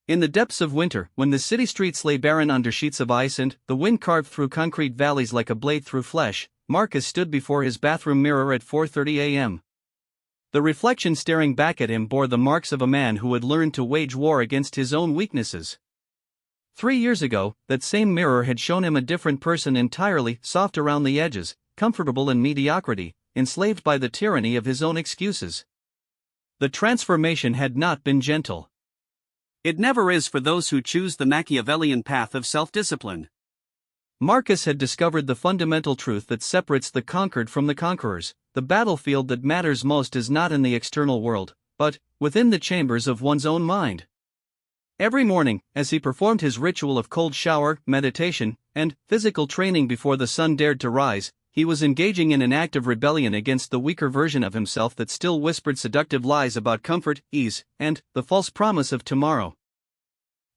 In the depths of winter, when the city streets lay barren under sheets of ice and the wind carved through concrete valleys like a blade through flesh, Marcus stood before his bathroom mirror at 4:30 a.m. The reflection staring back at him bore the marks of a man who had learned to wage war against his own weaknesses. 3 years ago, that same mirror had shown him a different person entirely, soft around the edges, comfortable in mediocrity, enslaved by the tyranny of his own excuses. The transformation had not been gentle. It never is for those who choose the Machiavellian path of self-discipline. Marcus had discovered the fundamental truth that separates the conquered from the conquerors. The battlefield that matters most is not in the external world, but within the chambers of one's own mind. Every morning, as he performed his ritual of cold shower, meditation, and physical training before the sun dared to rise, he was engaging in an act of rebellion against the weaker version of himself that still whispered seductive lies about comfort, ease, and the false promise of tomorrow.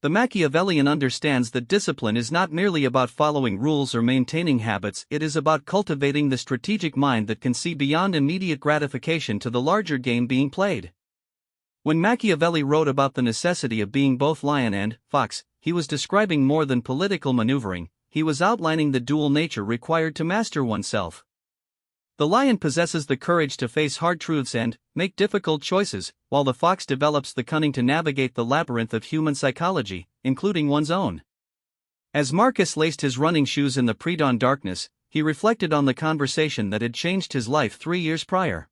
The Machiavellian understands that discipline is not merely about following rules or maintaining habits, it is about cultivating the strategic mind that can see beyond immediate gratification to the larger game being played. When Machiavelli wrote about the necessity of being both lion and fox, he was describing more than political maneuvering. He was outlining the dual nature required to master oneself. The lion possesses the courage to face hard truths and make difficult choices, while the fox develops the cunning to navigate the labyrinth of human psychology, including one's own. As Marcus laced his running shoes in the pre-dawn darkness, he reflected on the conversation that had changed his life 3 years prior.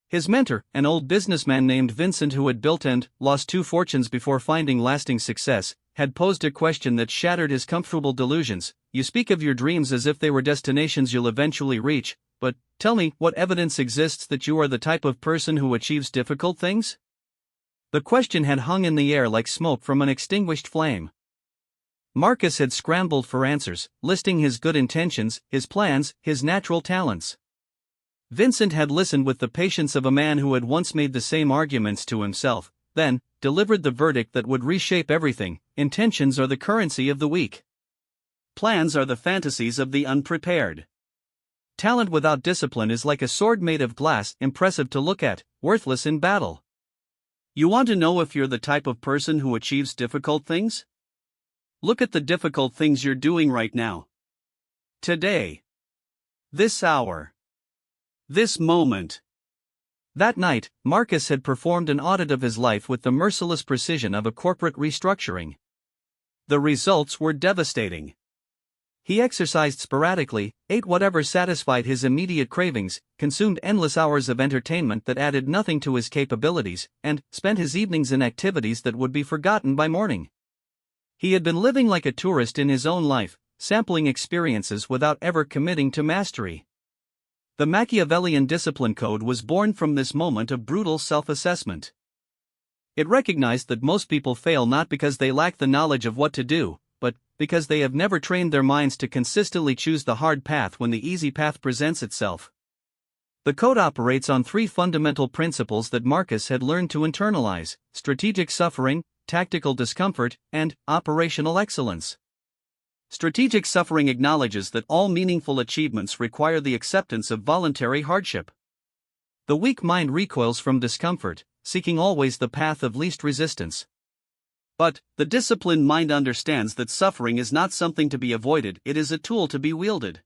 His mentor, an old businessman named Vincent who had built and lost 2 fortunes before finding lasting success, had posed a question that shattered his comfortable delusions. You speak of your dreams as if they were destinations you'll eventually reach, but tell me, what evidence exists that you are the type of person who achieves difficult things? The question had hung in the air like smoke from an extinguished flame. Marcus had scrambled for answers, listing his good intentions, his plans, his natural talents. Vincent had listened with the patience of a man who had once made the same arguments to himself, then delivered the verdict that would reshape everything: intentions are the currency of the weak. Plans are the fantasies of the unprepared. Talent without discipline is like a sword made of glass, impressive to look at, worthless in battle. You want to know if you're the type of person who achieves difficult things? Look at the difficult things you're doing right now. Today. This hour. This moment. That night, Marcus had performed an audit of his life with the merciless precision of a corporate restructuring. The results were devastating. He exercised sporadically, ate whatever satisfied his immediate cravings, consumed endless hours of entertainment that added nothing to his capabilities, and spent his evenings in activities that would be forgotten by morning. He had been living like a tourist in his own life, sampling experiences without ever committing to mastery. The Machiavellian discipline code was born from this moment of brutal self-assessment. It recognized that most people fail not because they lack the knowledge of what to do, but because they have never trained their minds to consistently choose the hard path when the easy path presents itself. The code operates on 3 fundamental principles that Marcus had learned to internalize: strategic suffering, tactical discomfort, and operational excellence. Strategic suffering acknowledges that all meaningful achievements require the acceptance of voluntary hardship. The weak mind recoils from discomfort, seeking always the path of least resistance. But the disciplined mind understands that suffering is not something to be avoided, it is a tool to be wielded.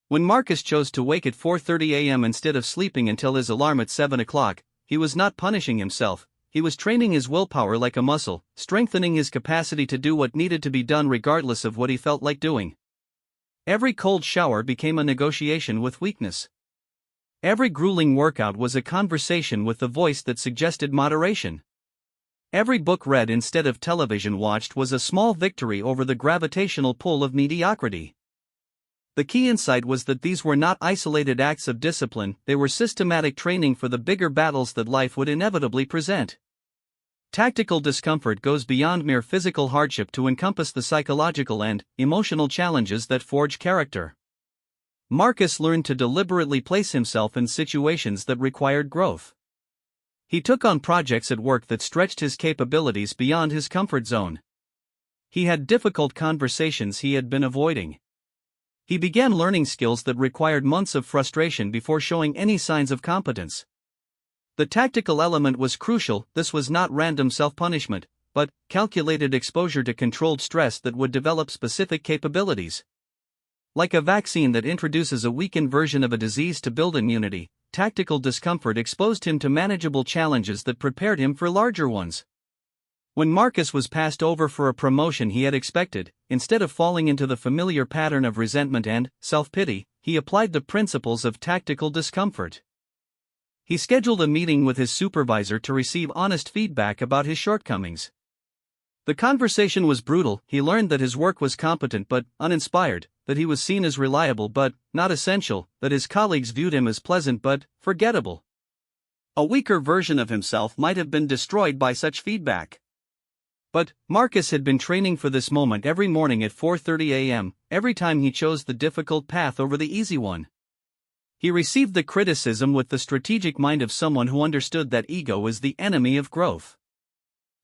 When Marcus chose to wake at 4:30 a.m. instead of sleeping until his alarm at 7 o'clock, he was not punishing himself. He was training his willpower like a muscle, strengthening his capacity to do what needed to be done regardless of what he felt like doing. Every cold shower became a negotiation with weakness. Every grueling workout was a conversation with the voice that suggested moderation. Every book read instead of television watched was a small victory over the gravitational pull of mediocrity. The key insight was that these were not isolated acts of discipline, they were systematic training for the bigger battles that life would inevitably present. Tactical discomfort goes beyond mere physical hardship to encompass the psychological and emotional challenges that forge character. Marcus learned to deliberately place himself in situations that required growth. He took on projects at work that stretched his capabilities beyond his comfort zone. He had difficult conversations he had been avoiding. He began learning skills that required months of frustration before showing any signs of competence. The tactical element was crucial. This was not random self-punishment, but calculated exposure to controlled stress that would develop specific capabilities. Like a vaccine that introduces a weakened version of a disease to build immunity, tactical discomfort exposed him to manageable challenges that prepared him for larger ones. When Marcus was passed over for a promotion he had expected, instead of falling into the familiar pattern of resentment and self-pity, he applied the principles of tactical discomfort. He scheduled a meeting with his supervisor to receive honest feedback about his shortcomings. The conversation was brutal. He learned that his work was competent but uninspired, that he was seen as reliable but not essential, that his colleagues viewed him as pleasant but forgettable. A weaker version of himself might have been destroyed by such feedback. But Marcus had been training for this moment every morning at 4:30 a.m., every time he chose the difficult path over the easy one. He received the criticism with the strategic mind of someone who understood that ego is the enemy of growth.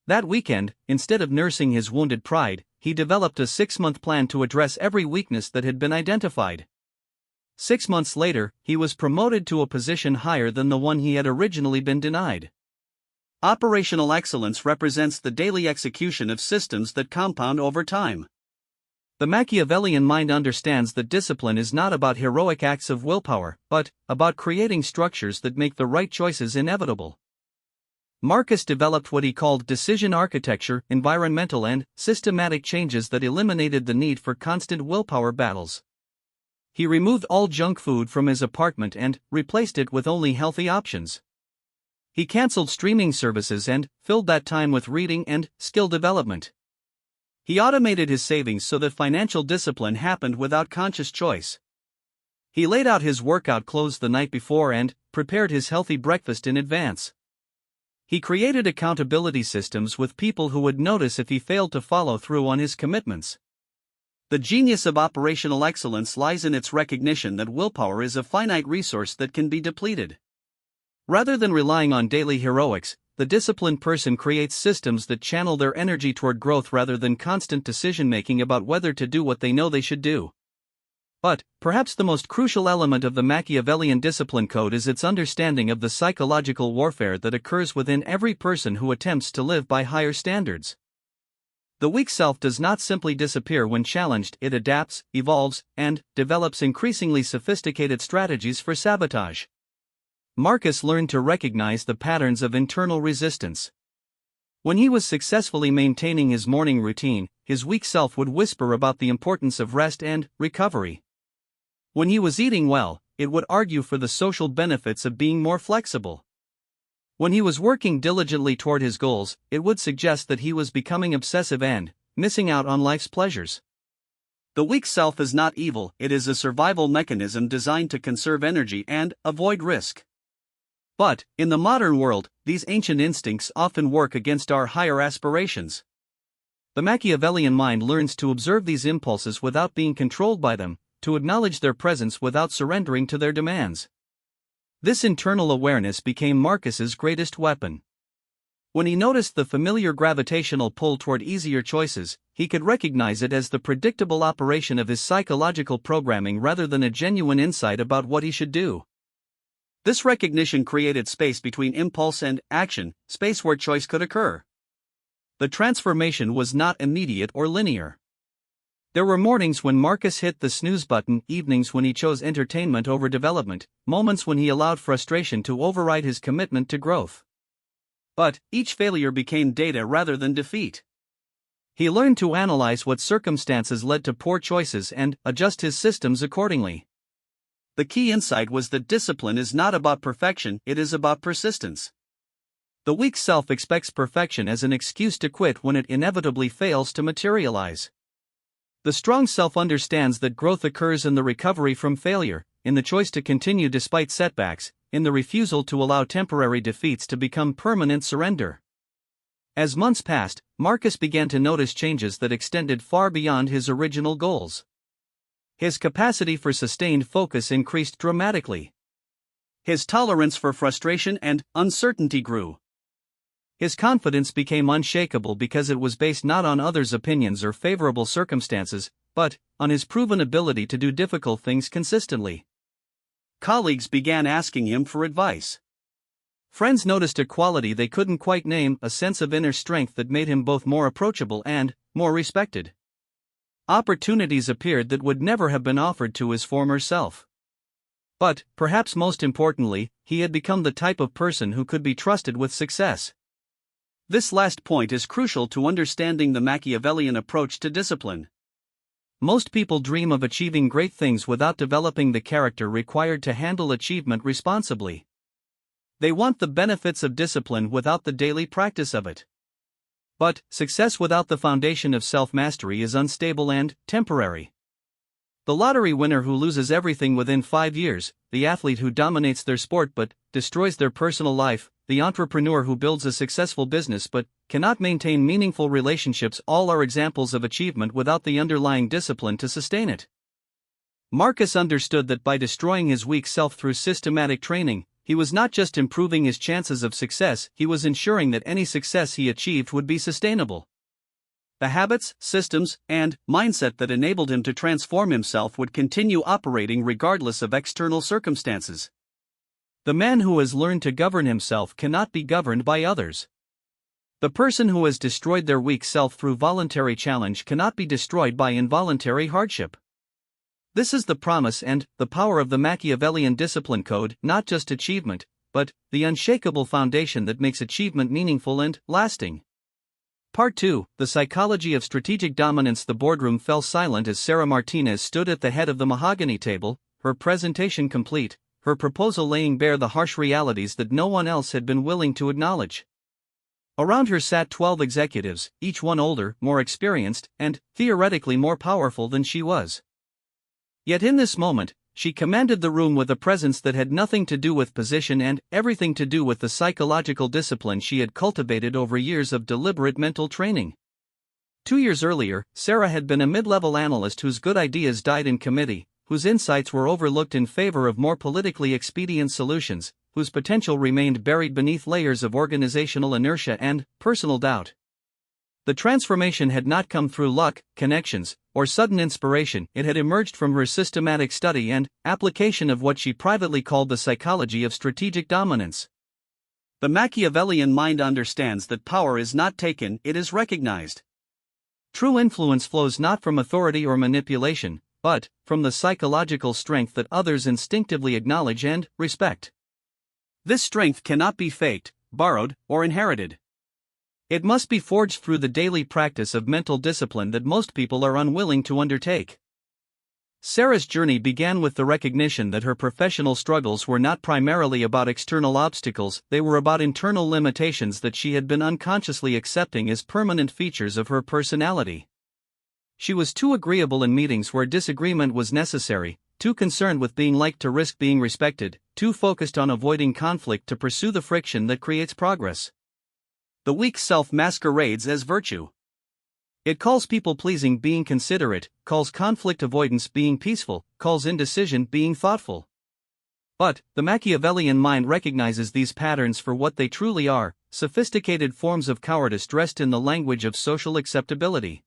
That weekend, instead of nursing his wounded pride, he developed a 6-month plan to address every weakness that had been identified. 6 months later, he was promoted to a position higher than the one he had originally been denied. Operational excellence represents the daily execution of systems that compound over time. The Machiavellian mind understands that discipline is not about heroic acts of willpower, but about creating structures that make the right choices inevitable. Marcus developed what he called decision architecture, environmental and systematic changes that eliminated the need for constant willpower battles. He removed all junk food from his apartment and replaced it with only healthy options. He canceled streaming services and filled that time with reading and skill development. He automated his savings so that financial discipline happened without conscious choice. He laid out his workout clothes the night before and prepared his healthy breakfast in advance. He created accountability systems with people who would notice if he failed to follow through on his commitments. The genius of operational excellence lies in its recognition that willpower is a finite resource that can be depleted. Rather than relying on daily heroics, the disciplined person creates systems that channel their energy toward growth rather than constant decision-making about whether to do what they know they should do. But, perhaps the most crucial element of the Machiavellian discipline code is its understanding of the psychological warfare that occurs within every person who attempts to live by higher standards. The weak self does not simply disappear when challenged, it adapts, evolves, and develops increasingly sophisticated strategies for sabotage. Marcus learned to recognize the patterns of internal resistance. When he was successfully maintaining his morning routine, his weak self would whisper about the importance of rest and recovery. When he was eating well, it would argue for the social benefits of being more flexible. When he was working diligently toward his goals, it would suggest that he was becoming obsessive and missing out on life's pleasures. The weak self is not evil, it is a survival mechanism designed to conserve energy and avoid risk. But, in the modern world, these ancient instincts often work against our higher aspirations. The Machiavellian mind learns to observe these impulses without being controlled by them, to acknowledge their presence without surrendering to their demands. This internal awareness became Marcus's greatest weapon. When he noticed the familiar gravitational pull toward easier choices, he could recognize it as the predictable operation of his psychological programming rather than a genuine insight about what he should do. This recognition created space between impulse and action, space where choice could occur. The transformation was not immediate or linear. There were mornings when Marcus hit the snooze button, evenings when he chose entertainment over development, moments when he allowed frustration to override his commitment to growth. But each failure became data rather than defeat. He learned to analyze what circumstances led to poor choices and adjust his systems accordingly. The key insight was that discipline is not about perfection, it is about persistence. The weak self expects perfection as an excuse to quit when it inevitably fails to materialize. The strong self understands that growth occurs in the recovery from failure, in the choice to continue despite setbacks, in the refusal to allow temporary defeats to become permanent surrender. As months passed, Marcus began to notice changes that extended far beyond his original goals. His capacity for sustained focus increased dramatically. His tolerance for frustration and uncertainty grew. His confidence became unshakable because it was based not on others' opinions or favorable circumstances, but on his proven ability to do difficult things consistently. Colleagues began asking him for advice. Friends noticed a quality they couldn't quite name, a sense of inner strength that made him both more approachable and more respected. Opportunities appeared that would never have been offered to his former self. But, perhaps most importantly, he had become the type of person who could be trusted with success. This last point is crucial to understanding the Machiavellian approach to discipline. Most people dream of achieving great things without developing the character required to handle achievement responsibly. They want the benefits of discipline without the daily practice of it. But, success without the foundation of self-mastery is unstable and temporary. The lottery winner who loses everything within 5 years, the athlete who dominates their sport but destroys their personal life, the entrepreneur who builds a successful business but cannot maintain meaningful relationships, all are examples of achievement without the underlying discipline to sustain it. Marcus understood that by destroying his weak self through systematic training, he was not just improving his chances of success, he was ensuring that any success he achieved would be sustainable. The habits, systems, and mindset that enabled him to transform himself would continue operating regardless of external circumstances. The man who has learned to govern himself cannot be governed by others. The person who has destroyed their weak self through voluntary challenge cannot be destroyed by involuntary hardship. This is the promise and the power of the Machiavellian discipline code, not just achievement, but the unshakable foundation that makes achievement meaningful and lasting. Part 2, The Psychology of Strategic Dominance. The boardroom fell silent as Sarah Martinez stood at the head of the mahogany table, her presentation complete, her proposal laying bare the harsh realities that no one else had been willing to acknowledge. Around her sat 12 executives, each one older, more experienced, and theoretically more powerful than she was. Yet in this moment, she commanded the room with a presence that had nothing to do with position and everything to do with the psychological discipline she had cultivated over years of deliberate mental training. 2 years earlier, Sarah had been a mid-level analyst whose good ideas died in committee, whose insights were overlooked in favor of more politically expedient solutions, whose potential remained buried beneath layers of organizational inertia and personal doubt. The transformation had not come through luck, connections, or sudden inspiration. It had emerged from her systematic study and application of what she privately called the psychology of strategic dominance. The Machiavellian mind understands that power is not taken, it is recognized. True influence flows not from authority or manipulation, but from the psychological strength that others instinctively acknowledge and respect. This strength cannot be faked, borrowed, or inherited. It must be forged through the daily practice of mental discipline that most people are unwilling to undertake. Sarah's journey began with the recognition that her professional struggles were not primarily about external obstacles, they were about internal limitations that she had been unconsciously accepting as permanent features of her personality. She was too agreeable in meetings where disagreement was necessary, too concerned with being liked to risk being respected, too focused on avoiding conflict to pursue the friction that creates progress. The weak self masquerades as virtue. It calls people-pleasing being considerate, calls conflict avoidance being peaceful, calls indecision being thoughtful. But the Machiavellian mind recognizes these patterns for what they truly are, sophisticated forms of cowardice dressed in the language of social acceptability.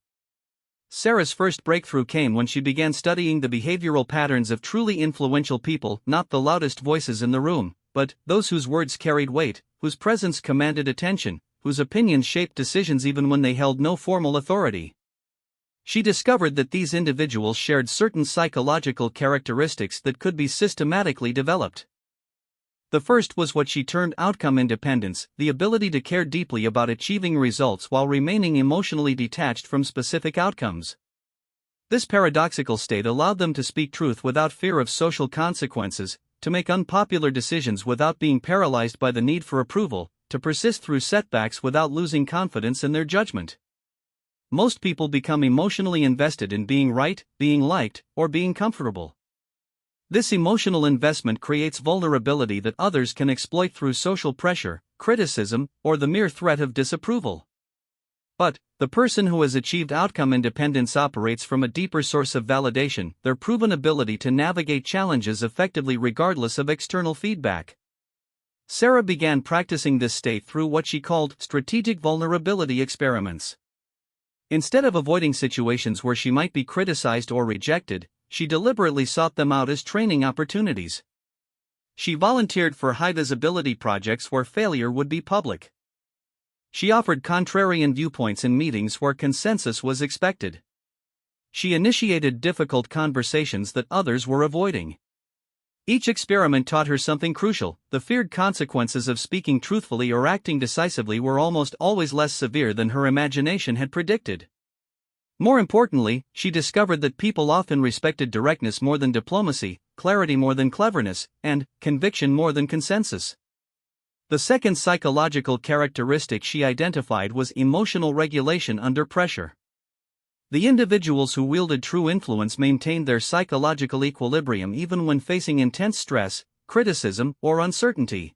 Sarah's first breakthrough came when she began studying the behavioral patterns of truly influential people, not the loudest voices in the room, but those whose words carried weight, whose presence commanded attention, whose opinions shaped decisions even when they held no formal authority. She discovered that these individuals shared certain psychological characteristics that could be systematically developed. The first was what she termed outcome independence, the ability to care deeply about achieving results while remaining emotionally detached from specific outcomes. This paradoxical state allowed them to speak truth without fear of social consequences, to make unpopular decisions without being paralyzed by the need for approval, to persist through setbacks without losing confidence in their judgment. Most people become emotionally invested in being right, being liked, or being comfortable. This emotional investment creates vulnerability that others can exploit through social pressure, criticism, or the mere threat of disapproval. But the person who has achieved outcome independence operates from a deeper source of validation, their proven ability to navigate challenges effectively regardless of external feedback. Sarah began practicing this state through what she called strategic vulnerability experiments. Instead of avoiding situations where she might be criticized or rejected, she deliberately sought them out as training opportunities. She volunteered for high-visibility projects where failure would be public. She offered contrarian viewpoints in meetings where consensus was expected. She initiated difficult conversations that others were avoiding. Each experiment taught her something crucial: the feared consequences of speaking truthfully or acting decisively were almost always less severe than her imagination had predicted. More importantly, she discovered that people often respected directness more than diplomacy, clarity more than cleverness, and conviction more than consensus. The second psychological characteristic she identified was emotional regulation under pressure. The individuals who wielded true influence maintained their psychological equilibrium even when facing intense stress, criticism, or uncertainty.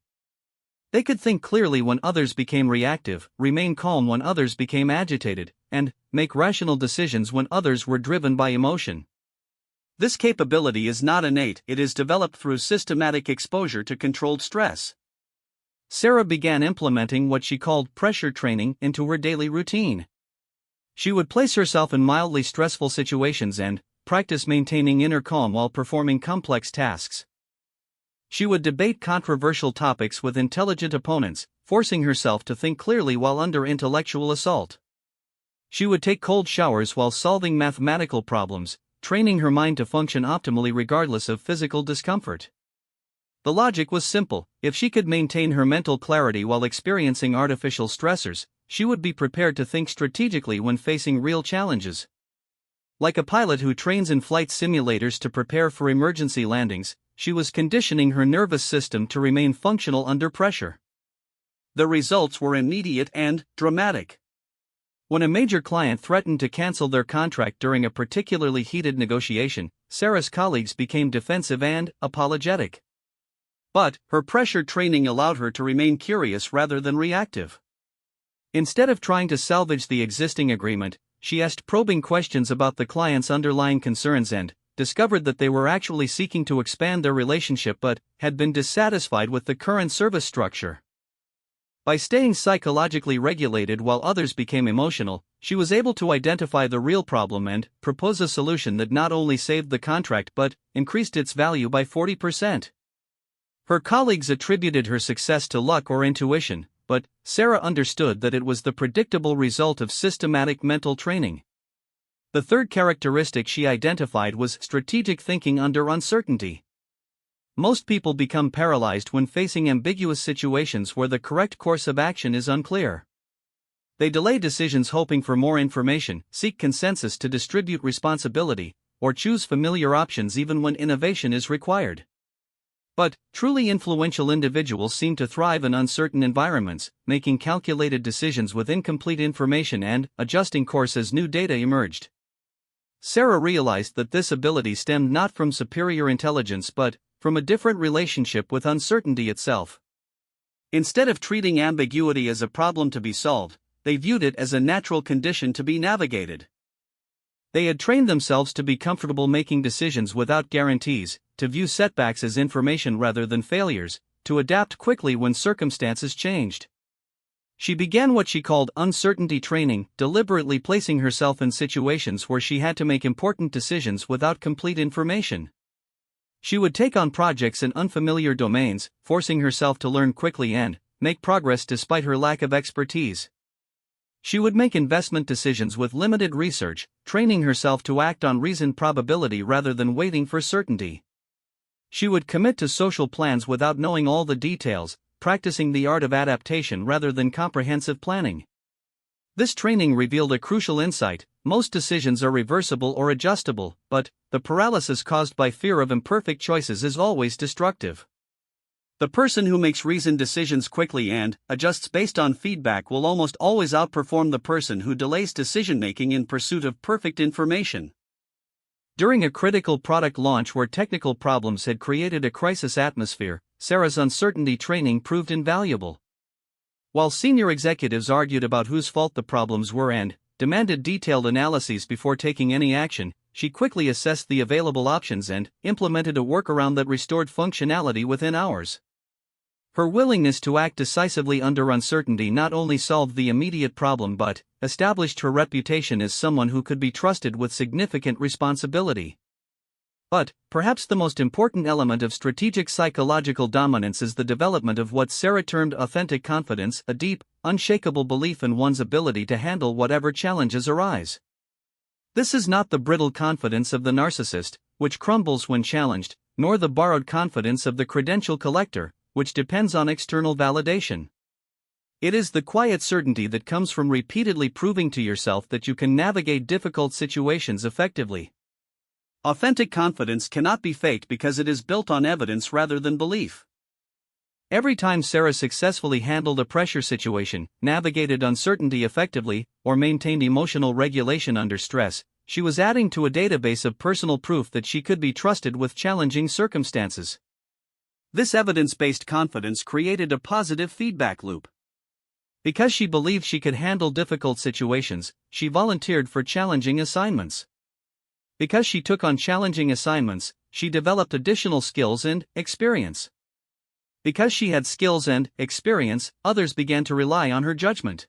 They could think clearly when others became reactive, remain calm when others became agitated, and make rational decisions when others were driven by emotion. This capability is not innate, it is developed through systematic exposure to controlled stress. Sarah began implementing what she called pressure training into her daily routine. She would place herself in mildly stressful situations and practice maintaining inner calm while performing complex tasks. She would debate controversial topics with intelligent opponents, forcing herself to think clearly while under intellectual assault. She would take cold showers while solving mathematical problems, training her mind to function optimally regardless of physical discomfort. The logic was simple: if she could maintain her mental clarity while experiencing artificial stressors, she would be prepared to think strategically when facing real challenges. Like a pilot who trains in flight simulators to prepare for emergency landings, she was conditioning her nervous system to remain functional under pressure. The results were immediate and dramatic. When a major client threatened to cancel their contract during a particularly heated negotiation, Sarah's colleagues became defensive and apologetic. But her pressure training allowed her to remain curious rather than reactive. Instead of trying to salvage the existing agreement, she asked probing questions about the client's underlying concerns and discovered that they were actually seeking to expand their relationship but had been dissatisfied with the current service structure. By staying psychologically regulated while others became emotional, she was able to identify the real problem and propose a solution that not only saved the contract but increased its value by 40%. Her colleagues attributed her success to luck or intuition, but Sarah understood that it was the predictable result of systematic mental training. The third characteristic she identified was strategic thinking under uncertainty. Most people become paralyzed when facing ambiguous situations where the correct course of action is unclear. They delay decisions hoping for more information, seek consensus to distribute responsibility, or choose familiar options even when innovation is required. But truly influential individuals seem to thrive in uncertain environments, making calculated decisions with incomplete information and adjusting course as new data emerged. Sarah realized that this ability stemmed not from superior intelligence but from a different relationship with uncertainty itself. Instead of treating ambiguity as a problem to be solved, they viewed it as a natural condition to be navigated. They had trained themselves to be comfortable making decisions without guarantees, to view setbacks as information rather than failures, to adapt quickly when circumstances changed. She began what she called uncertainty training, deliberately placing herself in situations where she had to make important decisions without complete information. She would take on projects in unfamiliar domains, forcing herself to learn quickly and make progress despite her lack of expertise. She would make investment decisions with limited research, training herself to act on reasoned probability rather than waiting for certainty. She would commit to social plans without knowing all the details, practicing the art of adaptation rather than comprehensive planning. This training revealed a crucial insight: most decisions are reversible or adjustable, but the paralysis caused by fear of imperfect choices is always destructive. The person who makes reasoned decisions quickly and adjusts based on feedback will almost always outperform the person who delays decision-making in pursuit of perfect information. During a critical product launch where technical problems had created a crisis atmosphere, Sarah's uncertainty training proved invaluable. While senior executives argued about whose fault the problems were and demanded detailed analyses before taking any action, she quickly assessed the available options and implemented a workaround that restored functionality within hours. Her willingness to act decisively under uncertainty not only solved the immediate problem but established her reputation as someone who could be trusted with significant responsibility. But, perhaps the most important element of strategic psychological dominance is the development of what Sarah termed authentic confidence, a deep, unshakable belief in one's ability to handle whatever challenges arise. This is not the brittle confidence of the narcissist, which crumbles when challenged, nor the borrowed confidence of the credential collector, which depends on external validation. It is the quiet certainty that comes from repeatedly proving to yourself that you can navigate difficult situations effectively. Authentic confidence cannot be faked because it is built on evidence rather than belief. Every time Sarah successfully handled a pressure situation, navigated uncertainty effectively, or maintained emotional regulation under stress, she was adding to a database of personal proof that she could be trusted with challenging circumstances. This evidence-based confidence created a positive feedback loop. Because she believed she could handle difficult situations, she volunteered for challenging assignments. Because she took on challenging assignments, she developed additional skills and experience. Because she had skills and experience, others began to rely on her judgment.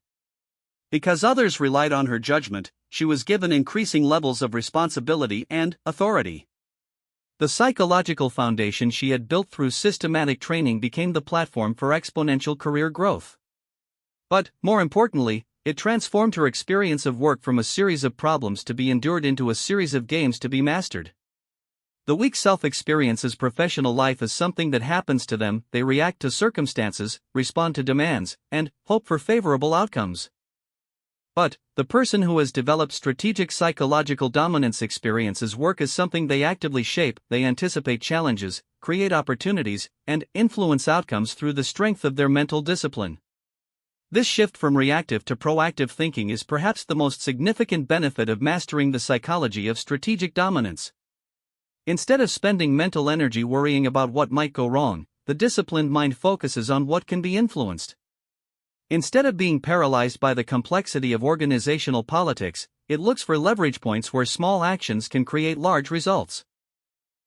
Because others relied on her judgment, she was given increasing levels of responsibility and authority. The psychological foundation she had built through systematic training became the platform for exponential career growth. But, more importantly, it transformed her experience of work from a series of problems to be endured into a series of games to be mastered. The weak self experiences professional life as something that happens to them. They react to circumstances, respond to demands, and hope for favorable outcomes. But, the person who has developed strategic psychological dominance experiences work as something they actively shape. They anticipate challenges, create opportunities, and influence outcomes through the strength of their mental discipline. This shift from reactive to proactive thinking is perhaps the most significant benefit of mastering the psychology of strategic dominance. Instead of spending mental energy worrying about what might go wrong, the disciplined mind focuses on what can be influenced. Instead of being paralyzed by the complexity of organizational politics, it looks for leverage points where small actions can create large results.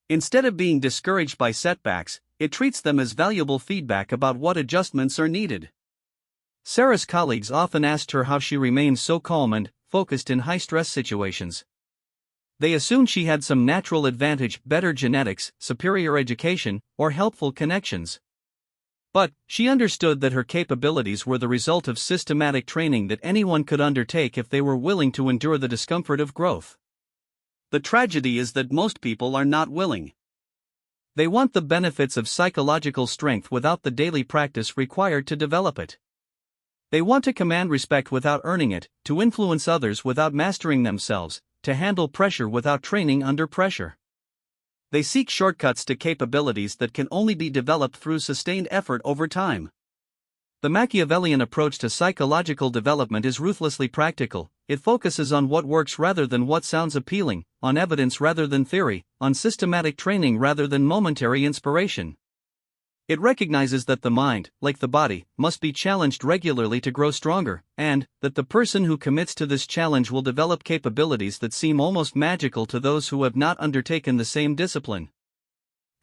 Instead of being discouraged by setbacks, it treats them as valuable feedback about what adjustments are needed. Sarah's colleagues often asked her how she remained so calm and focused in high-stress situations. They assumed she had some natural advantage, better genetics, superior education, or helpful connections. But, she understood that her capabilities were the result of systematic training that anyone could undertake if they were willing to endure the discomfort of growth. The tragedy is that most people are not willing. They want the benefits of psychological strength without the daily practice required to develop it. They want to command respect without earning it, to influence others without mastering themselves, to handle pressure without training under pressure. They seek shortcuts to capabilities that can only be developed through sustained effort over time. The Machiavellian approach to psychological development is ruthlessly practical. It focuses on what works rather than what sounds appealing, on evidence rather than theory, on systematic training rather than momentary inspiration. It recognizes that the mind, like the body, must be challenged regularly to grow stronger, and that the person who commits to this challenge will develop capabilities that seem almost magical to those who have not undertaken the same discipline.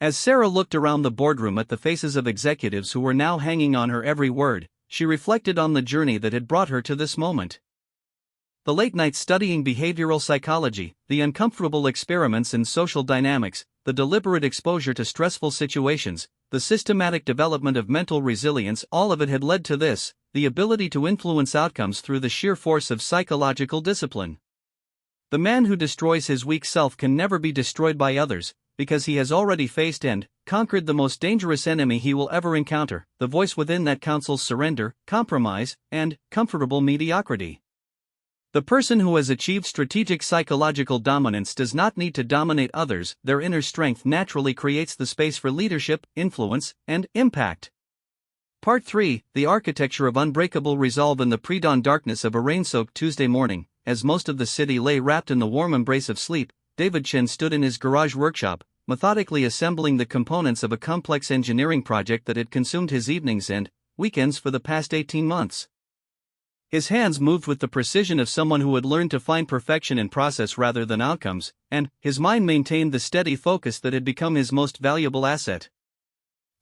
As Sarah looked around the boardroom at the faces of executives who were now hanging on her every word, she reflected on the journey that had brought her to this moment. The late nights studying behavioral psychology, the uncomfortable experiments in social dynamics, the deliberate exposure to stressful situations, the systematic development of mental resilience, all of it had led to this, the ability to influence outcomes through the sheer force of psychological discipline. The man who destroys his weak self can never be destroyed by others, because he has already faced and conquered the most dangerous enemy he will ever encounter, the voice within that counsels surrender, compromise, and comfortable mediocrity. The person who has achieved strategic psychological dominance does not need to dominate others. Their inner strength naturally creates the space for leadership, influence, and impact. Part 3, The Architecture of Unbreakable Resolve. In the pre-dawn darkness of a rain-soaked Tuesday morning, as most of the city lay wrapped in the warm embrace of sleep, David Chen stood in his garage workshop, methodically assembling the components of a complex engineering project that had consumed his evenings and weekends for the past 18 months. His hands moved with the precision of someone who had learned to find perfection in process rather than outcomes, and his mind maintained the steady focus that had become his most valuable asset.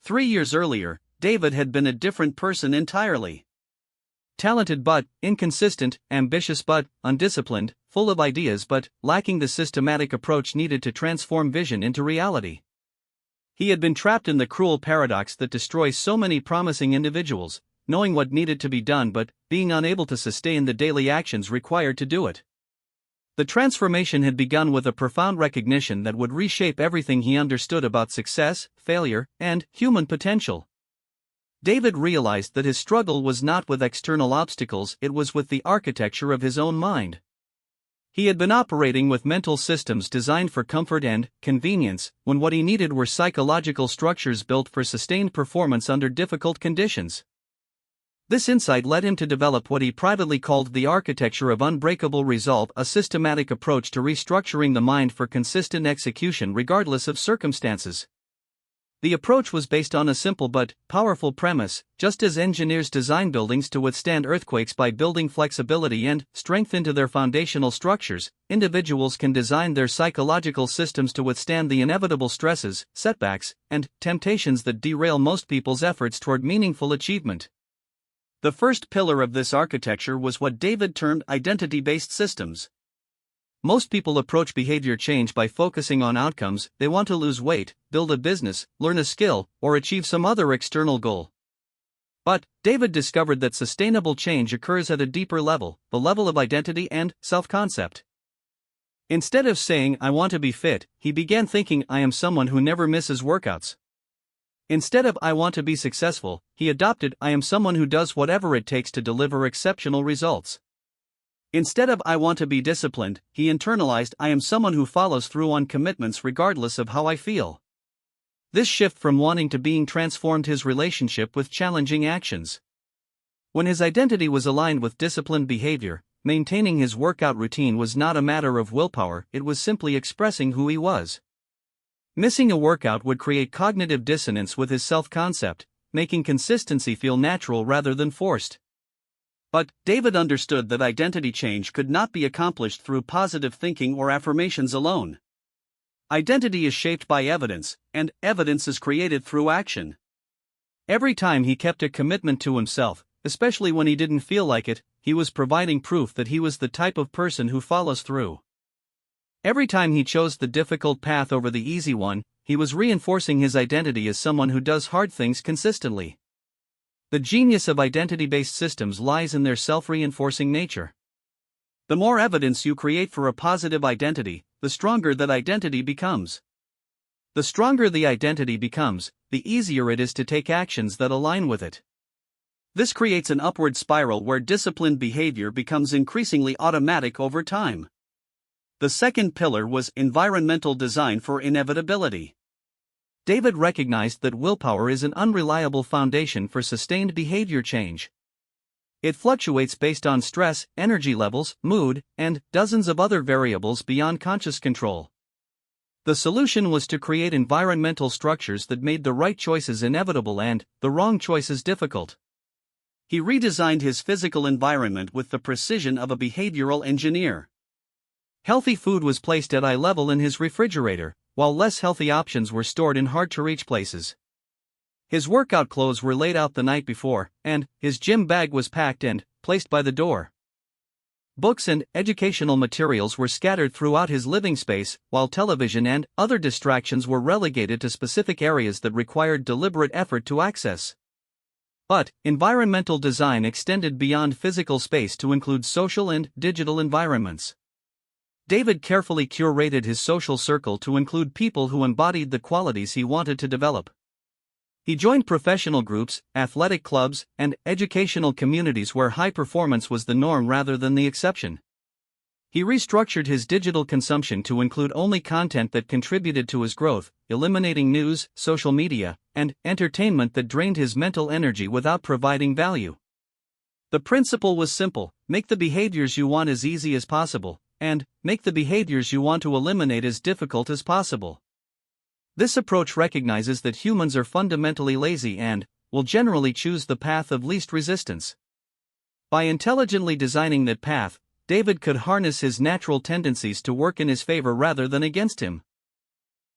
3 years earlier, David had been a different person entirely. Talented but inconsistent, ambitious but undisciplined, full of ideas but lacking the systematic approach needed to transform vision into reality. He had been trapped in the cruel paradox that destroys so many promising individuals, knowing what needed to be done but being unable to sustain the daily actions required to do it. The transformation had begun with a profound recognition that would reshape everything he understood about success, failure, and human potential. David realized that his struggle was not with external obstacles, it was with the architecture of his own mind. He had been operating with mental systems designed for comfort and convenience, when what he needed were psychological structures built for sustained performance under difficult conditions. This insight led him to develop what he privately called the architecture of unbreakable resolve, a systematic approach to restructuring the mind for consistent execution regardless of circumstances. The approach was based on a simple but powerful premise: just as engineers design buildings to withstand earthquakes by building flexibility and strength into their foundational structures, individuals can design their psychological systems to withstand the inevitable stresses, setbacks, and temptations that derail most people's efforts toward meaningful achievement. The first pillar of this architecture was what David termed identity-based systems. Most people approach behavior change by focusing on outcomes. They want to lose weight, build a business, learn a skill, or achieve some other external goal. But David discovered that sustainable change occurs at a deeper level, the level of identity and self-concept. Instead of saying, "I want to be fit," he began thinking, "I am someone who never misses workouts." Instead of "I want to be successful," he adopted, "I am someone who does whatever it takes to deliver exceptional results." Instead of "I want to be disciplined," he internalized, "I am someone who follows through on commitments regardless of how I feel." This shift from wanting to being transformed his relationship with challenging actions. When his identity was aligned with disciplined behavior, maintaining his workout routine was not a matter of willpower, it was simply expressing who he was. Missing a workout would create cognitive dissonance with his self-concept, making consistency feel natural rather than forced. But David understood that identity change could not be accomplished through positive thinking or affirmations alone. Identity is shaped by evidence, and evidence is created through action. Every time he kept a commitment to himself, especially when he didn't feel like it, he was providing proof that he was the type of person who follows through. Every time he chose the difficult path over the easy one, he was reinforcing his identity as someone who does hard things consistently. The genius of identity-based systems lies in their self-reinforcing nature. The more evidence you create for a positive identity, the stronger that identity becomes. The stronger the identity becomes, the easier it is to take actions that align with it. This creates an upward spiral where disciplined behavior becomes increasingly automatic over time. The second pillar was environmental design for inevitability. David recognized that willpower is an unreliable foundation for sustained behavior change. It fluctuates based on stress, energy levels, mood, and dozens of other variables beyond conscious control. The solution was to create environmental structures that made the right choices inevitable and the wrong choices difficult. He redesigned his physical environment with the precision of a behavioral engineer. Healthy food was placed at eye level in his refrigerator, while less healthy options were stored in hard-to-reach places. His workout clothes were laid out the night before, and his gym bag was packed and placed by the door. Books and educational materials were scattered throughout his living space, while television and other distractions were relegated to specific areas that required deliberate effort to access. But environmental design extended beyond physical space to include social and digital environments. David carefully curated his social circle to include people who embodied the qualities he wanted to develop. He joined professional groups, athletic clubs, and educational communities where high performance was the norm rather than the exception. He restructured his digital consumption to include only content that contributed to his growth, eliminating news, social media, and entertainment that drained his mental energy without providing value. The principle was simple: make the behaviors you want as easy as possible, and make the behaviors you want to eliminate as difficult as possible. This approach recognizes that humans are fundamentally lazy and will generally choose the path of least resistance. By intelligently designing that path, David could harness his natural tendencies to work in his favor rather than against him.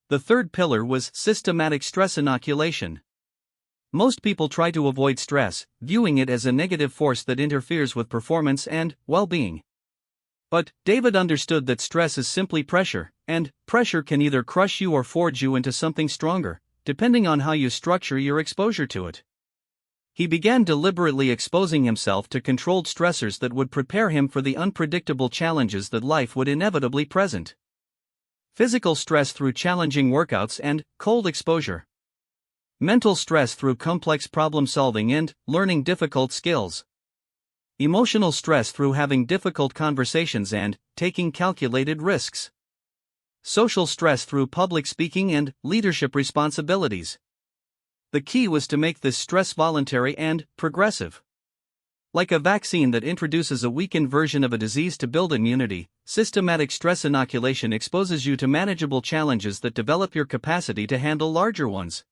The third pillar was systematic stress inoculation. Most people try to avoid stress, viewing it as a negative force that interferes with performance and well-being. But David understood that stress is simply pressure, and pressure can either crush you or forge you into something stronger, depending on how you structure your exposure to it. He began deliberately exposing himself to controlled stressors that would prepare him for the unpredictable challenges that life would inevitably present. Physical stress through challenging workouts and cold exposure. Mental stress through complex problem solving and learning difficult skills. Emotional stress through having difficult conversations and taking calculated risks. Social stress through public speaking and leadership responsibilities. The key was to make this stress voluntary and progressive. Like a vaccine that introduces a weakened version of a disease to build immunity, systematic stress inoculation exposes you to manageable challenges that develop your capacity to handle larger ones.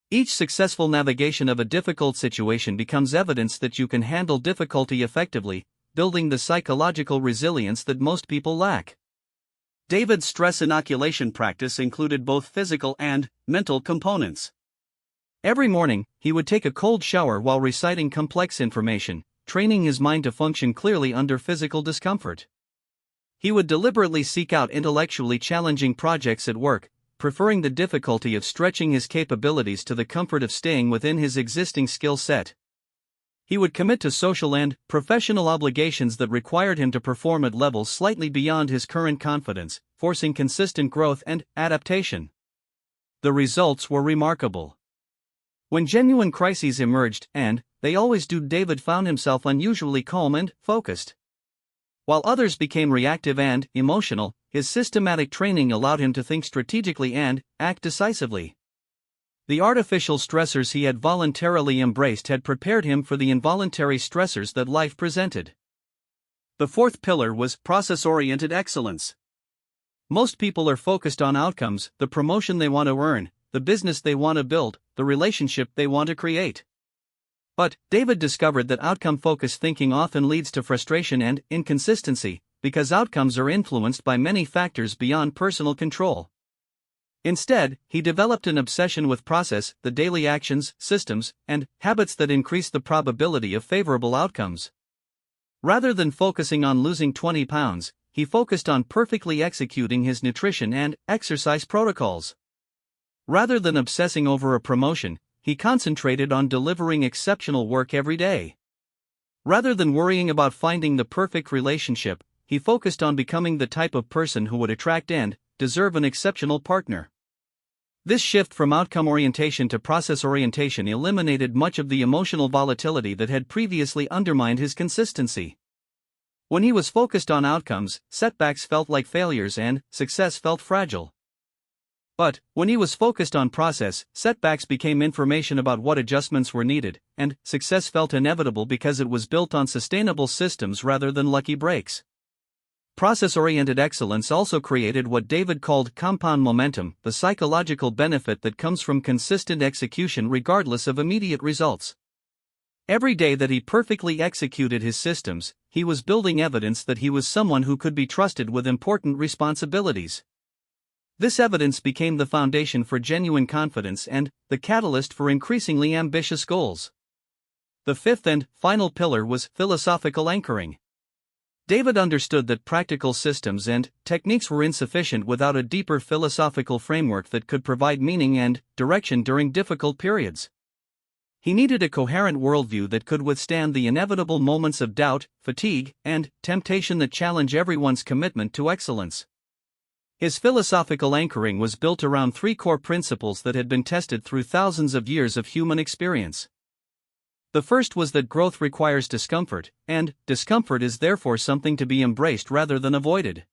Each successful navigation of a difficult situation becomes evidence that you can handle difficulty effectively, building the psychological resilience that most people lack. David's stress inoculation practice included both physical and mental components. Every morning, he would take a cold shower while reciting complex information, training his mind to function clearly under physical discomfort. He would deliberately seek out intellectually challenging projects at work, preferring the difficulty of stretching his capabilities to the comfort of staying within his existing skill set. He would commit to social and professional obligations that required him to perform at levels slightly beyond his current confidence, forcing consistent growth and adaptation. The results were remarkable. When genuine crises emerged, and they always do, David found himself unusually calm and focused. While others became reactive and emotional, his systematic training allowed him to think strategically and act decisively. The artificial stressors he had voluntarily embraced had prepared him for the involuntary stressors that life presented. The fourth pillar was process-oriented excellence. Most people are focused on outcomes, the promotion they want to earn, the business they want to build, the relationship they want to create. But David discovered that outcome-focused thinking often leads to frustration and inconsistency, because outcomes are influenced by many factors beyond personal control. Instead, he developed an obsession with process, the daily actions, systems, and habits that increase the probability of favorable outcomes. Rather than focusing on losing 20 pounds, he focused on perfectly executing his nutrition and exercise protocols. Rather than obsessing over a promotion, he concentrated on delivering exceptional work every day. Rather than worrying about finding the perfect relationship, he focused on becoming the type of person who would attract and deserve an exceptional partner. This shift from outcome orientation to process orientation eliminated much of the emotional volatility that had previously undermined his consistency. When he was focused on outcomes, setbacks felt like failures and success felt fragile. But, when he was focused on process, setbacks became information about what adjustments were needed, and success felt inevitable because it was built on sustainable systems rather than lucky breaks. Process-oriented excellence also created what David called compound momentum, the psychological benefit that comes from consistent execution regardless of immediate results. Every day that he perfectly executed his systems, he was building evidence that he was someone who could be trusted with important responsibilities. This evidence became the foundation for genuine confidence and the catalyst for increasingly ambitious goals. The fifth and final pillar was philosophical anchoring. David understood that practical systems and techniques were insufficient without a deeper philosophical framework that could provide meaning and direction during difficult periods. He needed a coherent worldview that could withstand the inevitable moments of doubt, fatigue, and temptation that challenge everyone's commitment to excellence. His philosophical anchoring was built around three core principles that had been tested through thousands of years of human experience. The first was that growth requires discomfort, and discomfort is therefore something to be embraced rather than avoided.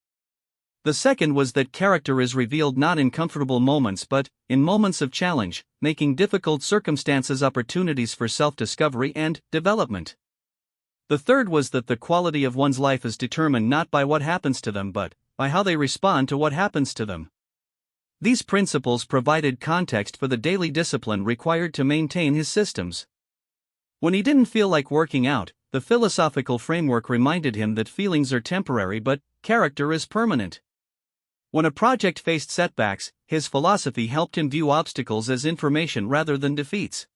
The second was that character is revealed not in comfortable moments but in moments of challenge, making difficult circumstances opportunities for self-discovery and development. The third was that the quality of one's life is determined not by what happens to them but by how they respond to what happens to them. These principles provided context for the daily discipline required to maintain his systems. When he didn't feel like working out, the philosophical framework reminded him that feelings are temporary but character is permanent. When a project faced setbacks, his philosophy helped him view obstacles as information rather than defeats.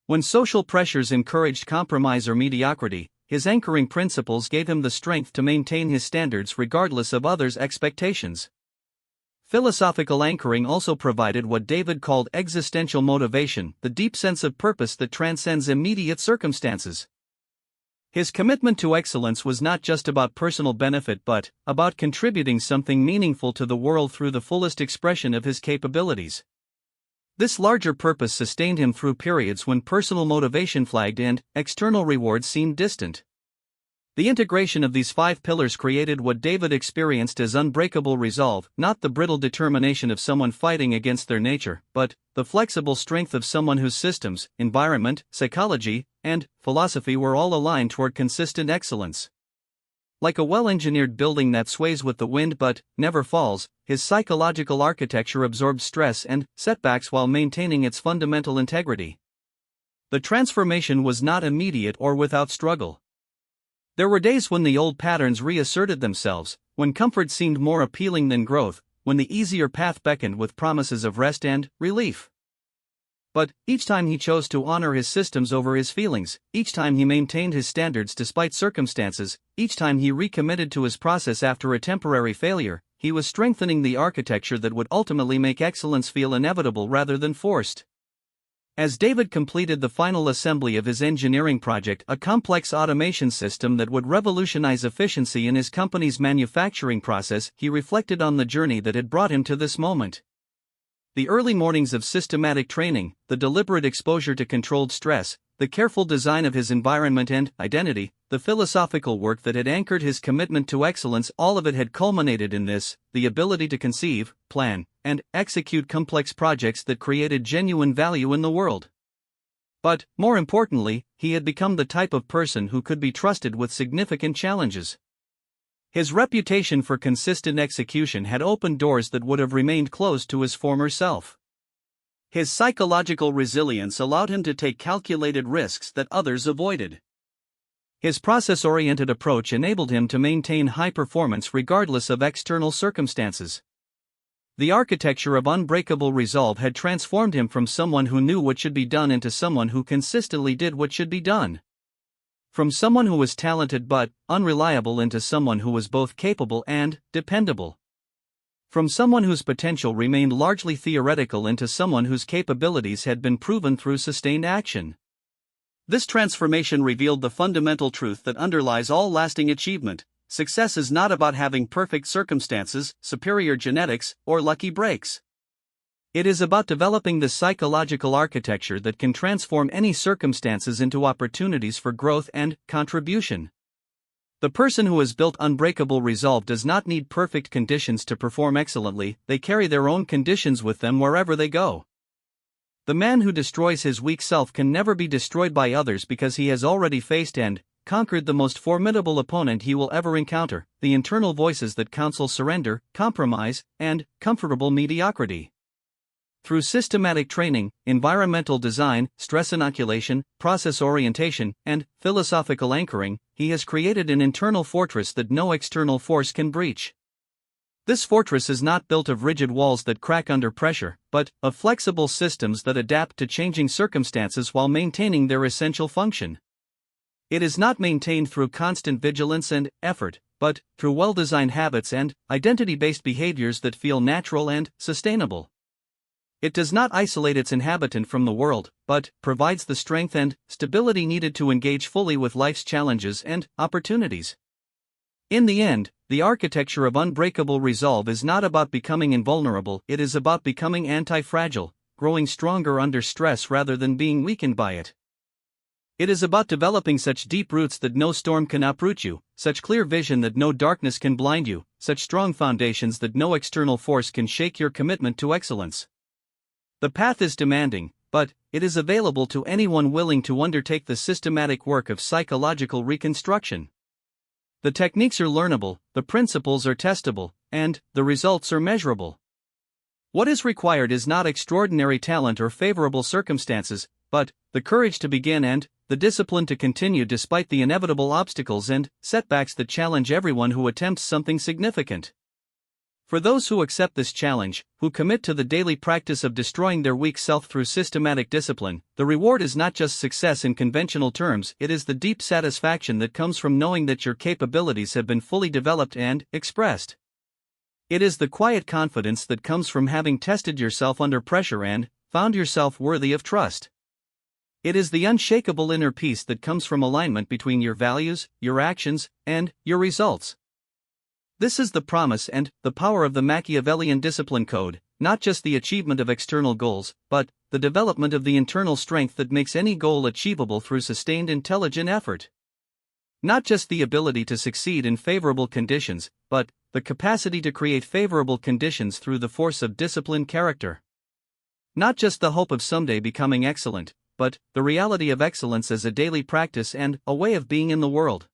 When social pressures encouraged compromise or mediocrity, his anchoring principles gave him the strength to maintain his standards regardless of others' expectations. Philosophical anchoring also provided what David called existential motivation, the deep sense of purpose that transcends immediate circumstances. His commitment to excellence was not just about personal benefit but about contributing something meaningful to the world through the fullest expression of his capabilities. This larger purpose sustained him through periods when personal motivation flagged and external rewards seemed distant. The integration of these 5 pillars created what David experienced as unbreakable resolve, not the brittle determination of someone fighting against their nature, but the flexible strength of someone whose systems, environment, psychology, and philosophy were all aligned toward consistent excellence. Like a well-engineered building that sways with the wind but never falls, his psychological architecture absorbed stress and setbacks while maintaining its fundamental integrity. The transformation was not immediate or without struggle. There were days when the old patterns reasserted themselves, when comfort seemed more appealing than growth, when the easier path beckoned with promises of rest and relief. But each time he chose to honor his systems over his feelings, each time he maintained his standards despite circumstances, each time he recommitted to his process after a temporary failure, he was strengthening the architecture that would ultimately make excellence feel inevitable rather than forced. As David completed the final assembly of his engineering project, a complex automation system that would revolutionize efficiency in his company's manufacturing process, he reflected on the journey that had brought him to this moment. The early mornings of systematic training, the deliberate exposure to controlled stress, the careful design of his environment and identity, the philosophical work that had anchored his commitment to excellence, all of it had culminated in this, the ability to conceive, plan, and execute complex projects that created genuine value in the world. But, more importantly, he had become the type of person who could be trusted with significant challenges. His reputation for consistent execution had opened doors that would have remained closed to his former self. His psychological resilience allowed him to take calculated risks that others avoided. His process-oriented approach enabled him to maintain high performance regardless of external circumstances. The architecture of unbreakable resolve had transformed him from someone who knew what should be done into someone who consistently did what should be done. From someone who was talented but unreliable into someone who was both capable and dependable. From someone whose potential remained largely theoretical into someone whose capabilities had been proven through sustained action. This transformation revealed the fundamental truth that underlies all lasting achievement: success is not about having perfect circumstances, superior genetics, or lucky breaks. It is about developing the psychological architecture that can transform any circumstances into opportunities for growth and contribution. The person who has built unbreakable resolve does not need perfect conditions to perform excellently, they carry their own conditions with them wherever they go. The man who destroys his weak self can never be destroyed by others because he has already faced and conquered the most formidable opponent he will ever encounter, the internal voices that counsel surrender, compromise, and comfortable mediocrity. Through systematic training, environmental design, stress inoculation, process orientation, and philosophical anchoring, he has created an internal fortress that no external force can breach. This fortress is not built of rigid walls that crack under pressure, but of flexible systems that adapt to changing circumstances while maintaining their essential function. It is not maintained through constant vigilance and effort, but through well-designed habits and identity-based behaviors that feel natural and sustainable. It does not isolate its inhabitant from the world, but provides the strength and stability needed to engage fully with life's challenges and opportunities. In the end, the architecture of unbreakable resolve is not about becoming invulnerable, it is about becoming anti-fragile, growing stronger under stress rather than being weakened by it. It is about developing such deep roots that no storm can uproot you, such clear vision that no darkness can blind you, such strong foundations that no external force can shake your commitment to excellence. The path is demanding, but it is available to anyone willing to undertake the systematic work of psychological reconstruction. The techniques are learnable, the principles are testable, and the results are measurable. What is required is not extraordinary talent or favorable circumstances, but the courage to begin and the discipline to continue despite the inevitable obstacles and setbacks that challenge everyone who attempts something significant. For those who accept this challenge, who commit to the daily practice of destroying their weak self through systematic discipline, the reward is not just success in conventional terms, it is the deep satisfaction that comes from knowing that your capabilities have been fully developed and expressed. It is the quiet confidence that comes from having tested yourself under pressure and found yourself worthy of trust. It is the unshakable inner peace that comes from alignment between your values, your actions, and your results. This is the promise and the power of the Machiavellian discipline code, not just the achievement of external goals, but the development of the internal strength that makes any goal achievable through sustained intelligent effort. Not just the ability to succeed in favorable conditions, but the capacity to create favorable conditions through the force of disciplined character. Not just the hope of someday becoming excellent, but the reality of excellence as a daily practice and a way of being in the world.